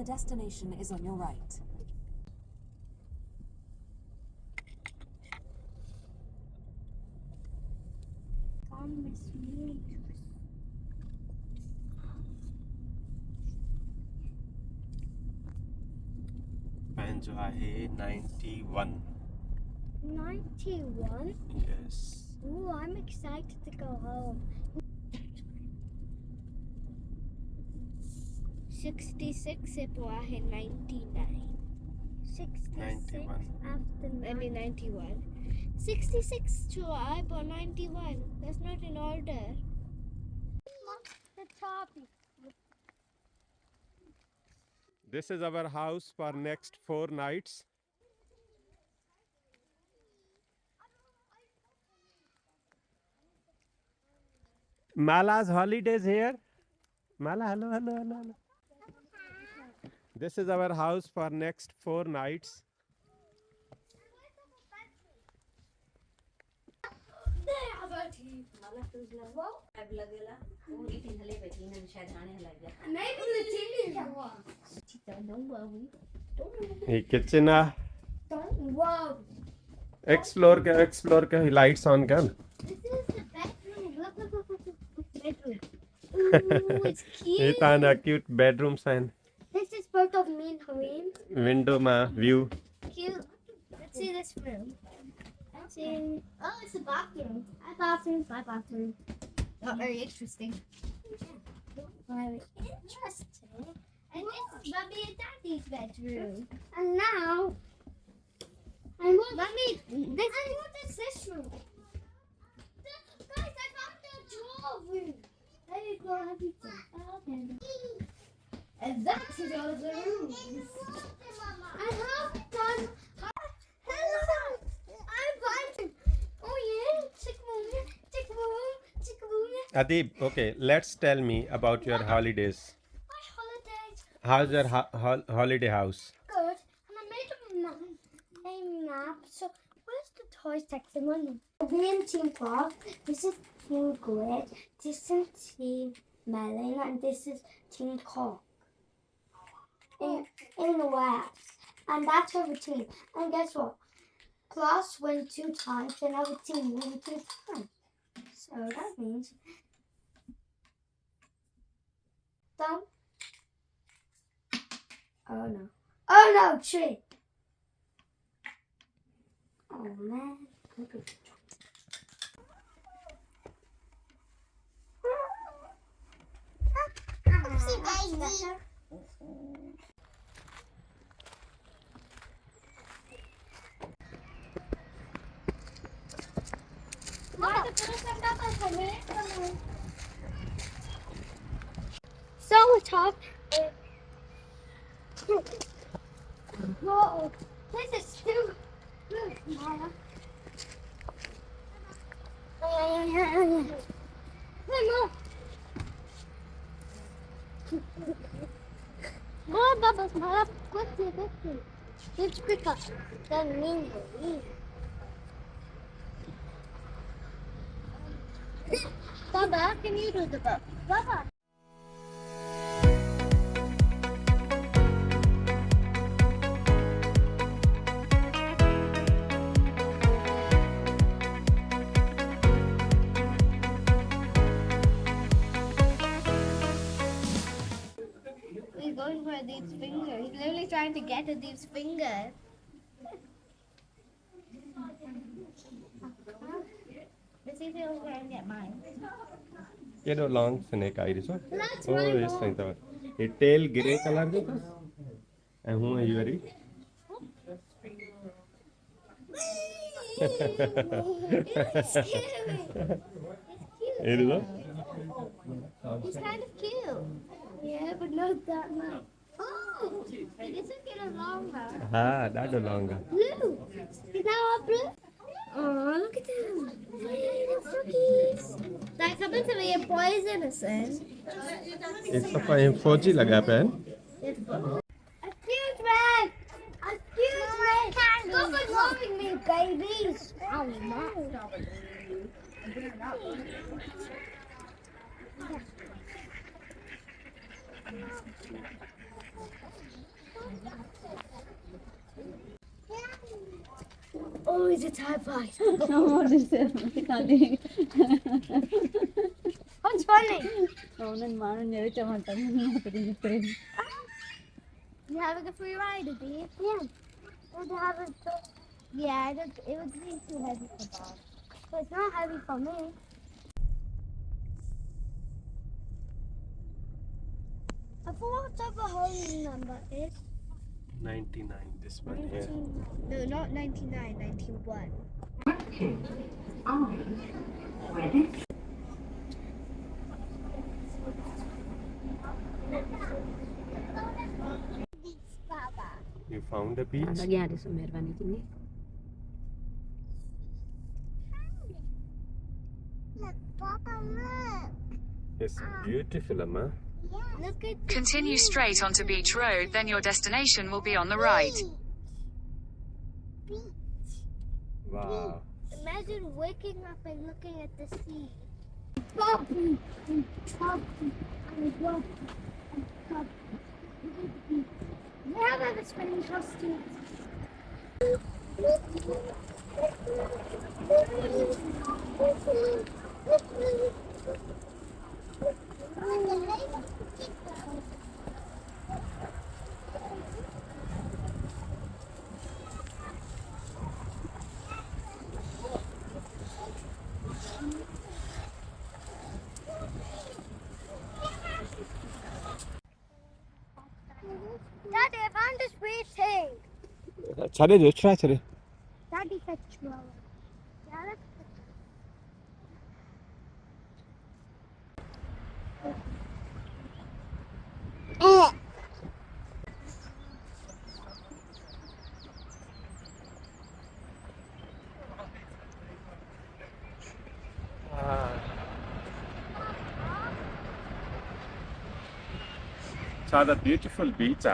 the destination is on your right. पहन जो आहे 91. 91? Yes. Ooh, I'm excited to go home. 66 if I 99. 66 91. after 91. 66 to I bought 91. That's not in order. The top. This is our house for next 4 nights. Mala's holidays here. Mala, hello, hello, hello, hello. This is our house for next 4 nights. ये kitchen Don't worry. explore के lights on कर. This is the bedroom. Look. Bedroom. Ooh, it's cute. ये ताना cute bedroom sign. This is part of me and Harim. Window ma view. Cute. Let's see this room. Let's see. Oh, it's a bathroom. My bathroom. My bathroom. Not very interesting. Very interesting. And this is Mummy and Daddy's bedroom. And now, Mummy, what is this room? Guys, I found the drawer room. There you go, everything. Okay. And that is all of the rooms. I have done. Hello! I'm fine. Oh yeah, chick-a-boom. Adib, okay, let's tell me about your holidays. My holidays. How's your holiday house? Good. And I made a map. So where's the toy section one? Me and Team Frog. This is Team Grid. This is Team Melon, and this is Team Cork. In the warehouse. And that's our team. And guess what? Class win 2 times and our team win 2 times. So that means don't. Oh no. Oh no, tree. Oh man. Oopsie daisy. So top. Whoa, this is too good, Mama. More bubbles, Mama. Quickly. It's quicker than me. Baba, can you do the book? Baba. He's going for Adib's finger. He's literally trying to get Adib's finger. Let's see if he'll try and get mine. ये दो long snake iris हो. That's Oh, my yes, ball. नहीं तो. ये tail grey color दे तो. And who are you very? It's scary. ये दो. He's kind of cute. Yeah, but not that much. Oh, he doesn't get a longer. हाँ, that is longer. Blue. Is that all blue? Oh, look at them. Little froggies. That coming to me a poisonous. इसका pine फौजी लगा pan. Excuse me. Excuse me. Stop ignoring me, babies. Oh, no. Oh, it's a Thai fight. What is it? What's funny? You having a free ride, Abby? Yeah. Would you have a yeah, it would be too heavy for Bob. But it's not heavy for me. I forgot what the home number is. 99, this one here. No, not 99, 91. Baba. You found a beach? Lagi ada Sumervan ini. Look, Papa, look. It's beautiful, Amma. Look at the Continue beach. straight onto Beach Road, then your destination will be on the right. Beach. Wow. Imagine waking up and looking at the sea. Bumpy and choppy and rocky and choppy. You have a spinning costume. Daddy, I found this weird thing. Chale, try chale. Daddy fetch Chihuahua. Daddy It's a beautiful beach.